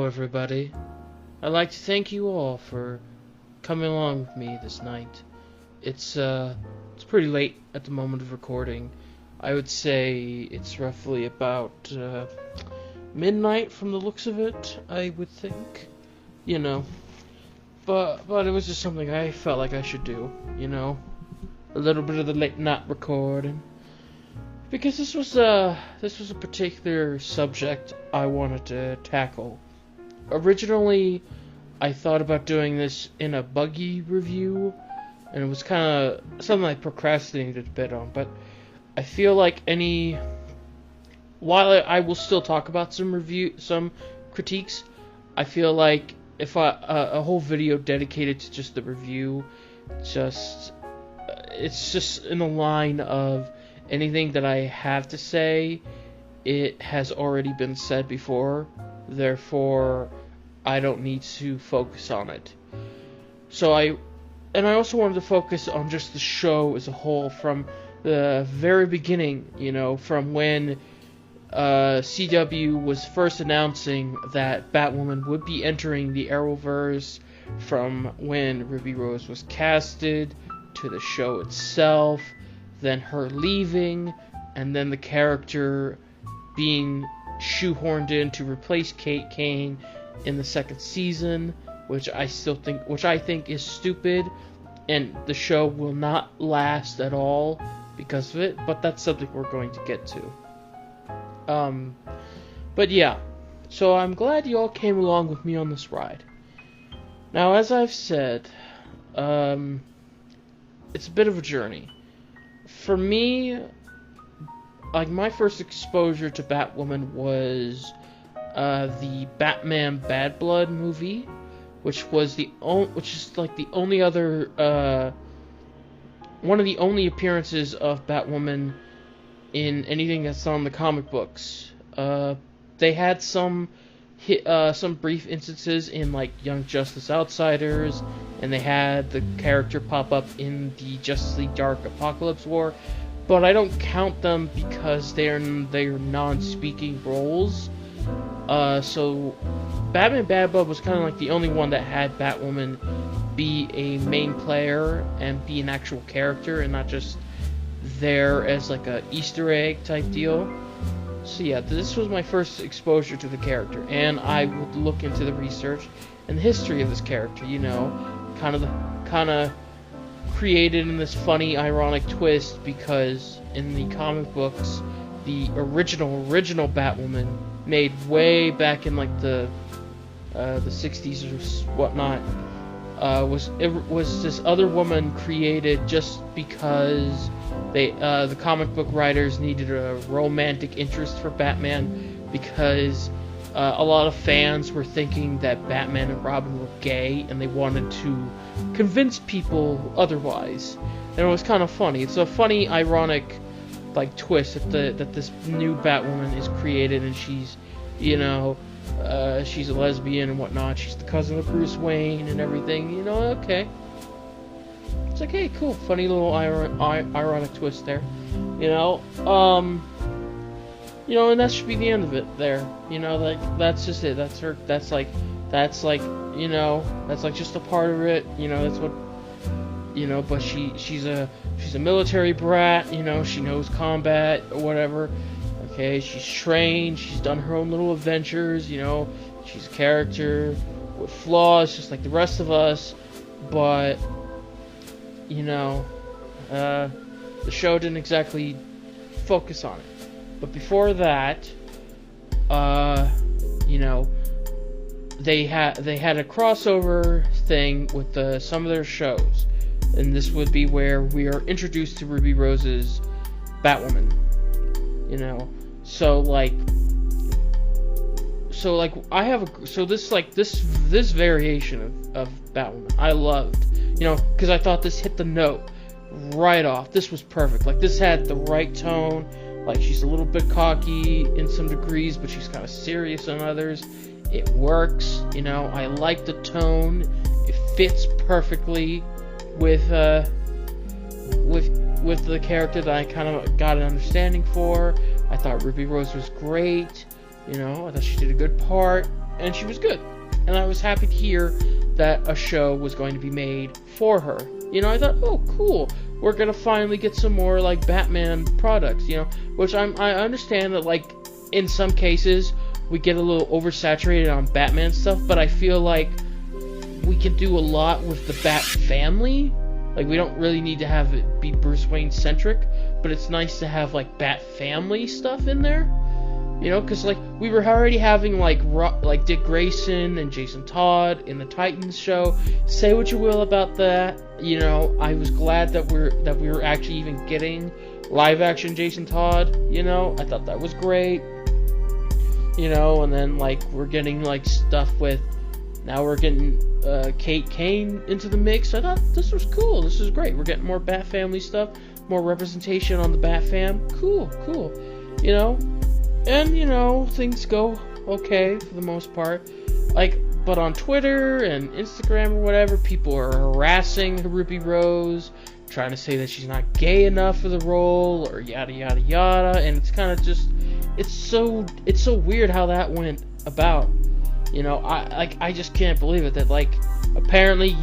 everybody. I'd like to thank you all for coming along with me this night. It's pretty late at the moment of recording. I would say it's roughly about midnight from the looks of it, I would think. But it was just something I felt like I should do, A little bit of the late night recording. Because this was a particular subject I wanted to tackle. Originally, I thought about doing this in a Buggy review, and it was kind of something I procrastinated a bit on, but I feel like while I will still talk about some critiques, I feel like if a whole video dedicated to just the review, it's just in the line of anything that I have to say, it has already been said before, therefore I don't need to focus on it. So I also wanted to focus on just the show as a whole from the very beginning, from when CW was first announcing that Batwoman would be entering the Arrowverse, from when Ruby Rose was casted, to the show itself, then her leaving, and then the character being shoehorned in to replace Kate Kane in the second season, which I think is stupid, and the show will not last at all because of it, but that's something we're going to get to. But yeah, so I'm glad you all came along with me on this ride. Now, as I've said, it's a bit of a journey. For me, like, my first exposure to Batwoman was the Batman Bad Blood movie, which is like the only other one of the only appearances of Batwoman in anything that's on the comic books. They had some brief instances in like Young Justice Outsiders, and they had the character pop up in the Justice League Dark Apocalypse War, but I don't count them because they're non-speaking roles. So Batman Bad Blood was kind of like the only one that had Batwoman be a main player and be an actual character and not just there as like a Easter egg type deal. So yeah, this was my first exposure to the character, and I would look into the research and the history of this character, kind of created in this funny, ironic twist, because in the comic books, the original Batwoman, made way back in like the 60s or whatnot, was this other woman created just because the comic book writers needed a romantic interest for Batman, because a lot of fans were thinking that Batman and Robin were gay, and they wanted to convince people otherwise. And it was kind of funny. It's a funny, ironic, like, twist that this new Batwoman is created, and she's, she's a lesbian and whatnot. She's the cousin of Bruce Wayne and everything. Okay. It's like, hey, cool, funny little ironic twist there, and that should be the end of it there, like, that's just it, that's just a part of it, that's what, but she's a military brat, she knows combat or whatever, okay, she's trained, she's done her own little adventures, she's a character with flaws just like the rest of us, but the show didn't exactly focus on it. But before that, they had a crossover thing with some of their shows, and this would be where we are introduced to Ruby Rose's Batwoman. This variation of Batwoman I loved. Because I thought this hit the note right off. This was perfect. Like, this had the right tone. Like, she's a little bit cocky in some degrees, but she's kind of serious in others. It works. I like the tone. It fits perfectly with the character that I kind of got an understanding for. I thought Ruby Rose was great. I thought she did a good part. and she was good. And I was happy to hear that a show was going to be made for her. You know, I thought, oh, cool, we're gonna finally get some more, like, Batman products, you know, which I understand that, like, in some cases, we get a little oversaturated on Batman stuff, but I feel like we can do a lot with the Bat family. Like, we don't really need to have it be Bruce Wayne-centric, but it's nice to have, like, Bat family stuff in there. You know, because, like, we were already having, like Dick Grayson and Jason Todd in the Titans show. Say what you will about that. You know, I was glad that we were actually even getting live-action Jason Todd. You know, I thought that was great. You know, and then, like, we're getting, like, stuff with... Now we're getting Kate Kane into the mix. I thought this was cool. This is great. We're getting more Bat family stuff. More representation on the Bat fam. Cool. You know? And, you know, things go okay for the most part. Like, but on Twitter and Instagram or whatever, people are harassing Ruby Rose, trying to say that she's not gay enough for the role, or yada yada yada, and it's kind of just, it's so weird how that went about. You know, I just can't believe it that, like, apparently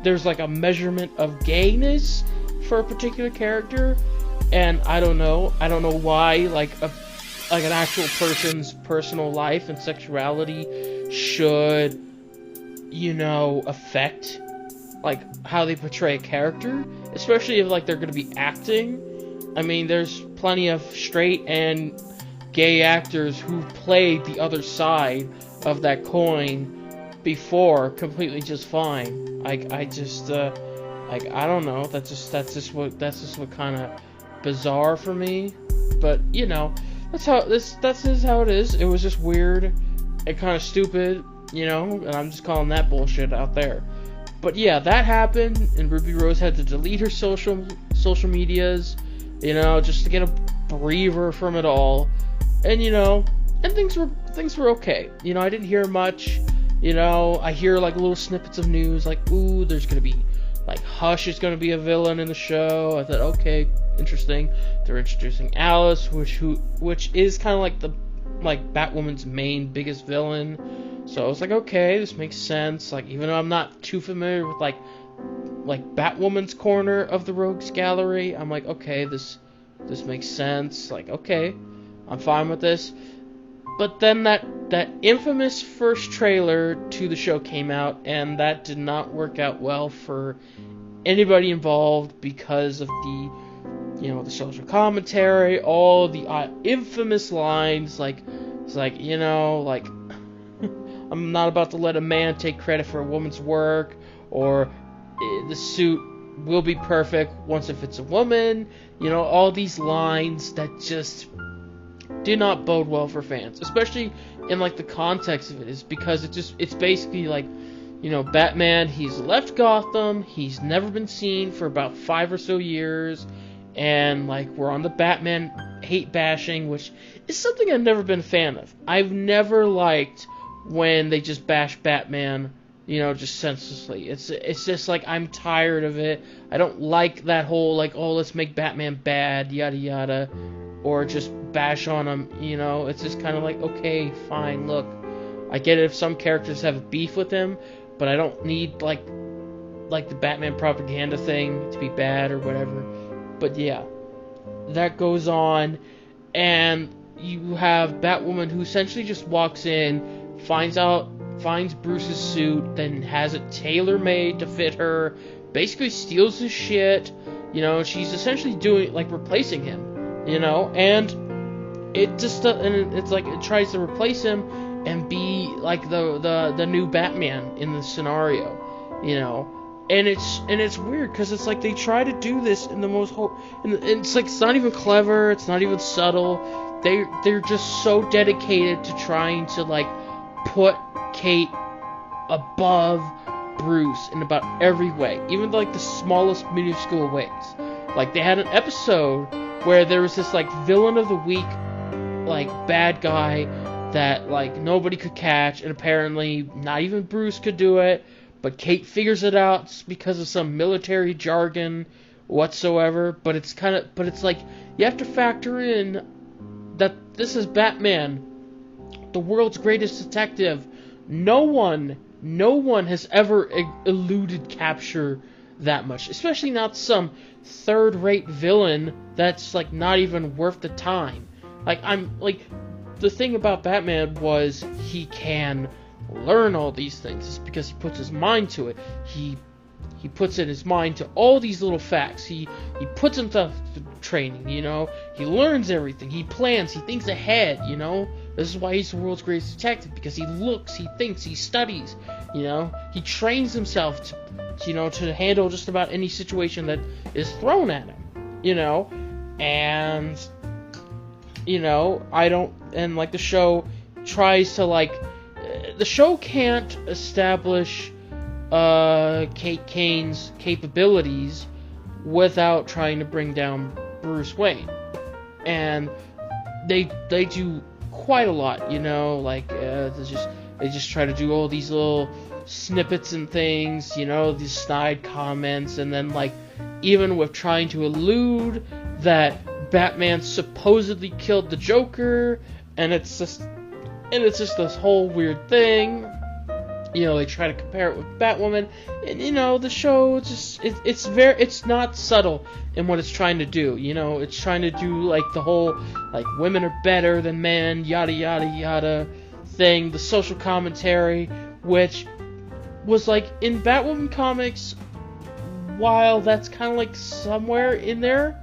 there's like a measurement of gayness for a particular character, and I don't know why, like an actual person's personal life and sexuality should, you know, affect, like, how they portray a character, especially if, like, they're going to be acting. I mean, there's plenty of straight and gay actors who played the other side of that coin before completely just fine. I just like, I don't know, that's just what kind of bizarre for me. But, you know, that's just how it is. It was just weird and kind of stupid, you know, and I'm just calling that bullshit out there. But yeah, that happened, and Ruby Rose had to delete her social medias, you know, just to get a breather from it all. And, you know, and things were okay. You know, I didn't hear much. You know, I hear, like, little snippets of news, like, ooh, there's gonna be, like, Hush is gonna be a villain in the show. I thought, okay, interesting. They're introducing Alice, which is kind of like Batwoman's main biggest villain. So I was like, okay, this makes sense. Like, even though I'm not too familiar with like Batwoman's corner of the Rogues Gallery, I'm like, okay, this makes sense. Like, okay, I'm fine with this. But then that infamous first trailer to the show came out, and that did not work out well for anybody involved because of the, you know, the social commentary, all the infamous lines, like, it's like, you know, like, I'm not about to let a man take credit for a woman's work, or the suit will be perfect once if it's a woman, you know, all these lines that just do not bode well for fans, especially in, like, the context of it, is because it's basically like, you know, Batman, he's left Gotham, he's never been seen for about 5 or so years, and, like, we're on the Batman hate bashing, which is something I've never been a fan of. I've never liked when they just bash Batman, you know, just senselessly. It's just like, I'm tired of it. I don't like that whole, like, oh, let's make Batman bad, yada yada, or just bash on him, you know. It's just kind of like, okay, fine, look, I get it if some characters have beef with him, but I don't need, like the Batman propaganda thing to be bad or whatever. But yeah, that goes on, and you have Batwoman who essentially just walks in, finds Bruce's suit, then has it tailor-made to fit her, basically steals his shit, you know. She's essentially doing, like, replacing him, you know, and it just, and it's like, it tries to replace him and be like the new Batman in the scenario, you know. And it's weird because it's like they try to do this in the most and it's like, it's not even clever, it's not even subtle. They're just so dedicated to trying to, like, put Kate above Bruce in about every way, even like the smallest minuscule ways. Like, they had an episode where there was this, like, villain of the week, like, bad guy that, like, nobody could catch, and apparently not even Bruce could do it, but Kate figures it out because of some military jargon whatsoever. But it's like, you have to factor in that this is Batman the world's greatest detective. No one has ever eluded capture that much, especially not some third-rate villain that's like not even worth the time. The thing about Batman was he can learn all these things. It's because he puts his mind to it. He puts in his mind to all these little facts. He puts himself to training, you know. He learns everything. He plans. He thinks ahead, you know. This is why he's the world's greatest detective, because he looks, he thinks, he studies, you know. He trains himself to handle just about any situation that is thrown at him, you know. And, you know, the show tries to, the show can't establish Kate Kane's capabilities without trying to bring down Bruce Wayne. And they do quite a lot, you know, they just try to do all these little snippets and things, you know, these snide comments, and then even with trying to allude that Batman supposedly killed the Joker, and it's just this whole weird thing. You know, they try to compare it with Batwoman, and you know, the show it's not subtle in what it's trying to do. You know, it's trying to do the whole women are better than men, yada yada yada thing, the social commentary, which was in Batwoman comics, while that's kind of somewhere in there,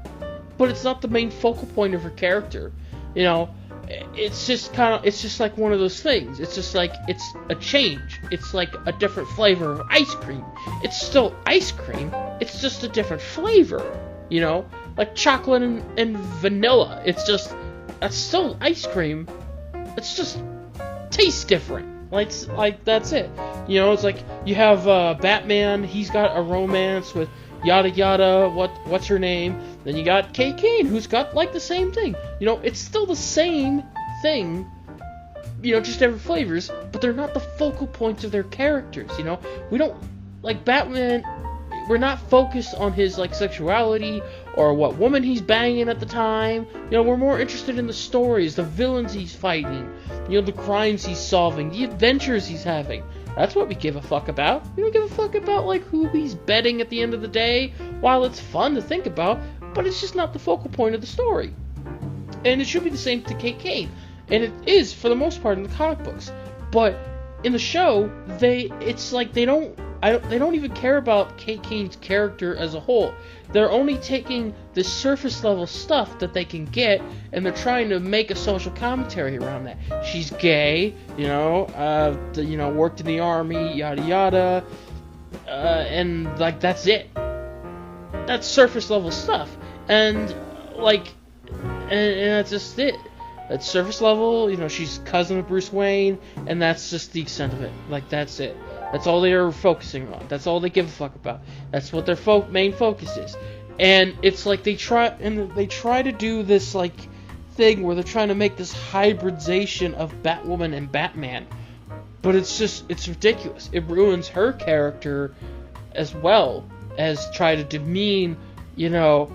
but it's not the main focal point of her character. You know, it's just one of those things. It's just it's a change. It's a different flavor of ice cream. It's still ice cream. It's just a different flavor. You know, like chocolate and vanilla. That's still ice cream. It's just tastes different. That's it. You know, it's you have Batman. He's got a romance with yada yada. What's her name? Then you got Kate Kane, who's got the same thing. You know, it's still the same thing. You know, just different flavors, but they're not the focal points of their characters. You know, we don't Batman. We're not focused on his sexuality or what woman he's banging at the time. You know, we're more interested in the stories, the villains he's fighting, you know, the crimes he's solving, the adventures he's having. That's what we give a fuck about. We don't give a fuck about who he's betting at the end of the day. While it's fun to think about, but it's just not the focal point of the story. And it should be the same to Kate Kane, and it is for the most part in the comic books. But in the show, they don't even care about Kate Kane's character as a whole. They're only taking the surface level stuff that they can get, and they're trying to make a social commentary around that. She's gay, you know, worked in the army, yada yada, and that's it. That's surface level stuff, and that's just it. That's surface level. You know, she's cousin of Bruce Wayne, and that's just the extent of it. That's it. That's all they are focusing on. That's all they give a fuck about. That's what their main focus is. And it's they try to do this thing where they're trying to make this hybridization of Batwoman and Batman. But it's ridiculous. It ruins her character as well as try to demean, you know,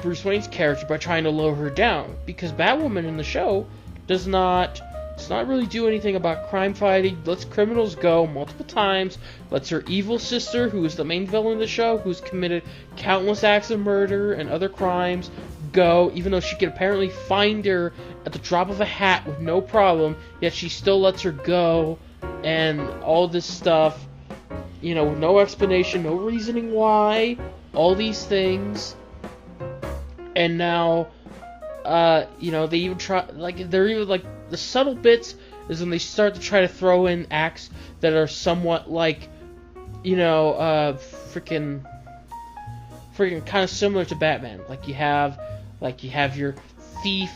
Bruce Wayne's character by trying to lower her down. Because Batwoman in the show does not really do anything about crime fighting, lets criminals go multiple times, lets her evil sister, who is the main villain of the show, who's committed countless acts of murder and other crimes, go, even though she can apparently find her at the drop of a hat with no problem, yet she still lets her go, and all this stuff, you know, with no explanation, no reasoning why, all these things. And now, you know, they even try, they're even, the subtle bits is when they start to try to throw in acts that are somewhat you know, freaking kind of similar to Batman. You have your thief,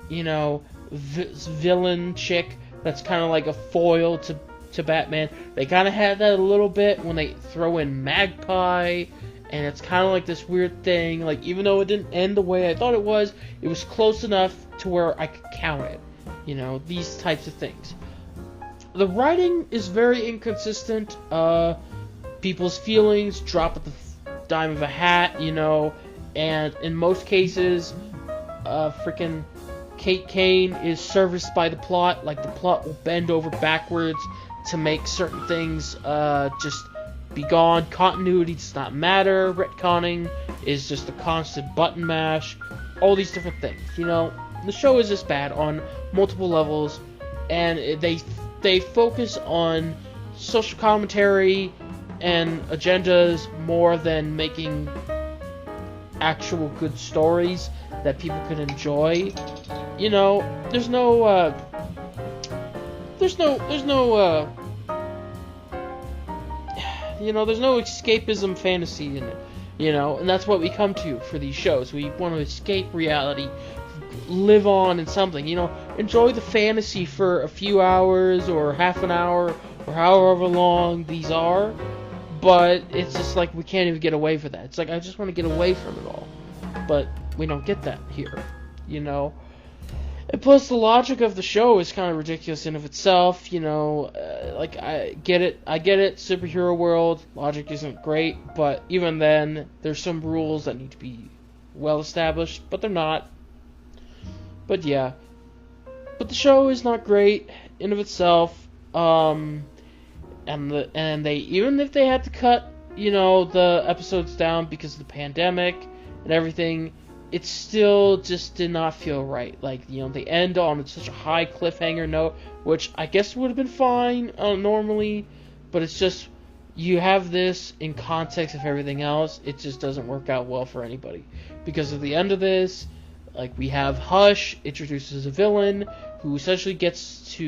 you know, villain chick that's kind of a foil to Batman. They kind of had that a little bit when they throw in Magpie. And it's kind of this weird thing, even though it didn't end the way I thought it was close enough to where I could count it. You know, these types of things. The writing is very inconsistent. People's feelings drop at the dime of a hat, you know, and in most cases, freaking Kate Kane is serviced by the plot. Like, the plot will bend over backwards to make certain things just be gone. Continuity does not matter. Retconning is just a constant button mash. All these different things. You know, the show is just bad on multiple levels, and they focus on social commentary and agendas more than making actual good stories that people can enjoy. You know, there's no escapism fantasy in it, you know, and that's what we come to for these shows. We want to escape reality, live on in something, you know, enjoy the fantasy for a few hours or half an hour or however long these are, but it's just like we can't even get away from that. It's like, I just want to get away from it all, but we don't get that here, you know. And plus, the logic of the show is kind of ridiculous in of itself, you know. Like, I get it, superhero world, logic isn't great, but even then, there's some rules that need to be well established, but they're not. But yeah, but the show is not great in of itself, and they, even if they had to cut, you know, the episodes down because of the pandemic and everything, it still just did not feel right. Like, you know, they end on such a high cliffhanger note, which I guess would have been fine normally, but it's just, you have this in context of everything else, it just doesn't work out well for anybody. Because at the end of this, like, we have Hush introduces a villain who essentially gets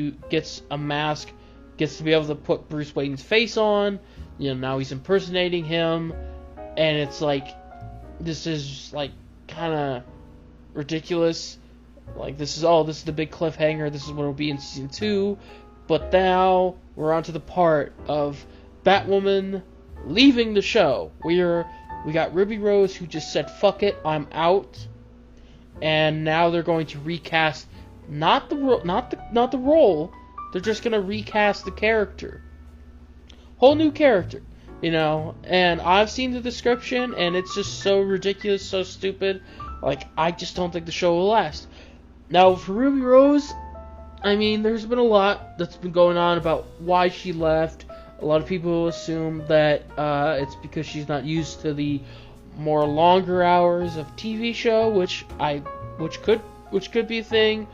a mask, gets to be able to put Bruce Wayne's face on, you know, now he's impersonating him, and it's like, this is like kind of ridiculous. Like, this is the big cliffhanger, this is what it'll be in season 2, but now we're on to the part of Batwoman leaving the show. We got Ruby Rose, who just said, fuck it, I'm out, and now they're going to recast not the role, they're just going to recast the character. Whole new character. You know, and I've seen the description, and it's just so ridiculous, so stupid. Like, I just don't think the show will last. Now, for Ruby Rose, I mean, there's been a lot that's been going on about why she left. A lot of people assume that it's because she's not used to the more longer hours of TV show, which could be a thing.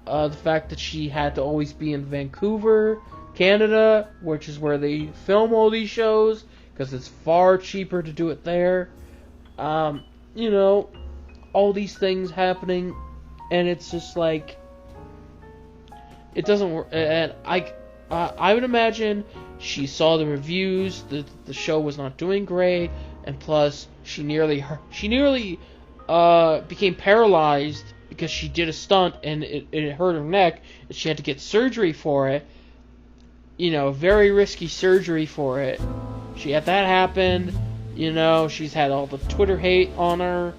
The fact that she had to always be in Vancouver, Canada, which is where they film all these shows, because it's far cheaper to do it there. You know, all these things happening, and it's just like, it doesn't work. And I would imagine she saw the reviews, the show was not doing great, and plus she nearly became paralyzed because she did a stunt and it hurt her neck, and she had to get surgery for it. You know, very risky surgery for it. She had that happen. You know, she's had all the Twitter hate on her.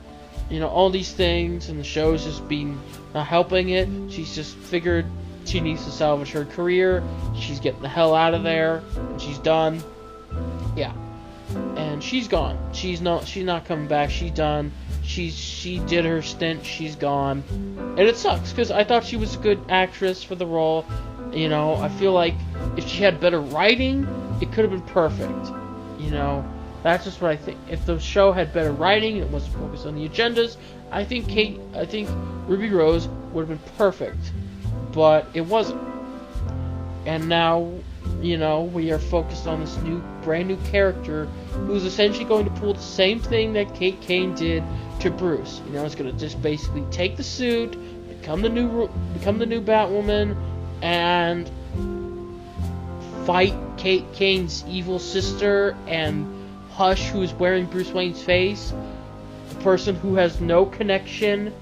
You know, all these things, and the show's just been not helping it. She's just figured she needs to salvage her career. She's getting the hell out of there, and she's done. Yeah, and she's gone. She's not coming back. She's done. She did her stint. She's gone, and it sucks because I thought she was a good actress for the role. You know, I feel like if she had better writing, it could have been perfect. You know, that's just what I think. If the show had better writing, it wasn't focused on the agendas, I think Ruby Rose would have been perfect. But it wasn't. And now, you know, we are focused on this brand new character who's essentially going to pull the same thing that Kate Kane did to Bruce. You know, it's going to just basically take the suit, become the new Batwoman, and fight Kate Kane's evil sister and Hush, who's wearing Bruce Wayne's face, a person who has no connection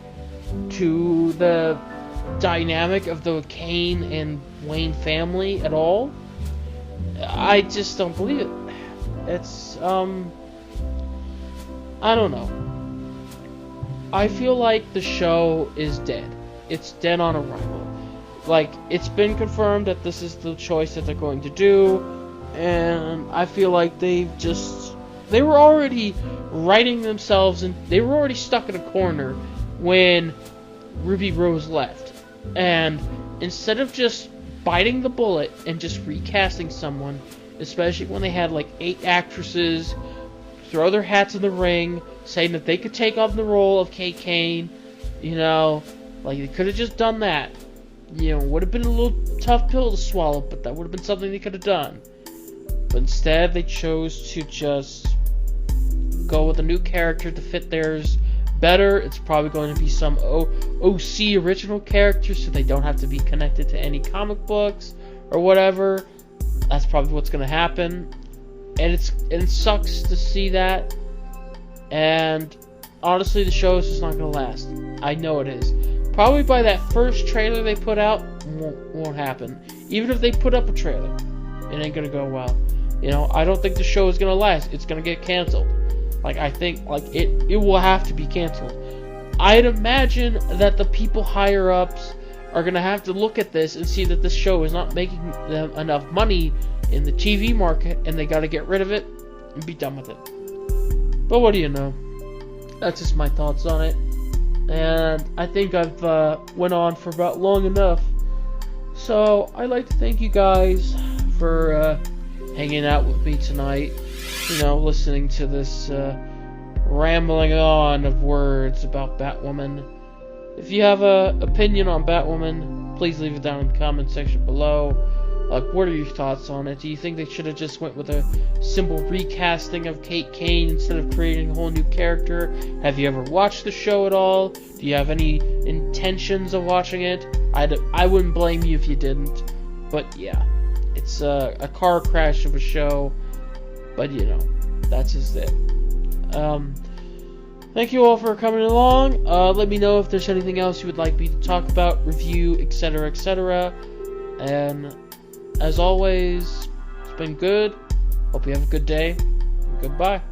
to the dynamic of the Kane and Wayne family at all. I just don't believe it. It's, I don't know. I feel like the show is dead. It's dead on arrival. Like, it's been confirmed that this is the choice that they're going to do, and I feel like they were already writing themselves, and they were already stuck in a corner when Ruby Rose left. And instead of just biting the bullet and just recasting someone, especially when they had like 8 actresses throw their hats in the ring, saying that they could take on the role of Kate Kane, you know, like they could have just done that. You know, would have been a little tough pill to swallow, but that would have been something they could have done. But instead, they chose to just go with a new character to fit theirs better. It's probably going to be some OC original character, so they don't have to be connected to any comic books or whatever. That's probably what's going to happen. And it sucks to see that. And honestly, the show is just not going to last. I know it is. Probably by that first trailer they put out, won't happen. Even if they put up a trailer, it ain't going to go well. You know, I don't think the show is going to last. It's going to get canceled. Like, I think, like, it will have to be canceled. I'd imagine that the people higher ups are going to have to look at this and see that this show is not making them enough money in the TV market, and they got to get rid of it and be done with it. But what do you know? That's just my thoughts on it. And I think I've went on for about long enough. So I'd like to thank you guys for hanging out with me tonight. You know, listening to this rambling on of words about Batwoman. If you have an opinion on Batwoman, please leave it down in the comment section below. Like, what are your thoughts on it? Do you think they should have just went with a simple recasting of Kate Kane instead of creating a whole new character? Have you ever watched the show at all? Do you have any intentions of watching it? I wouldn't blame you if you didn't. But yeah, it's a car crash of a show. But you know, that's just it. Thank you all for coming along. Let me know if there's anything else you would like me to talk about, review, etc., etc. And as always, it's been good. Hope you have a good day. Goodbye.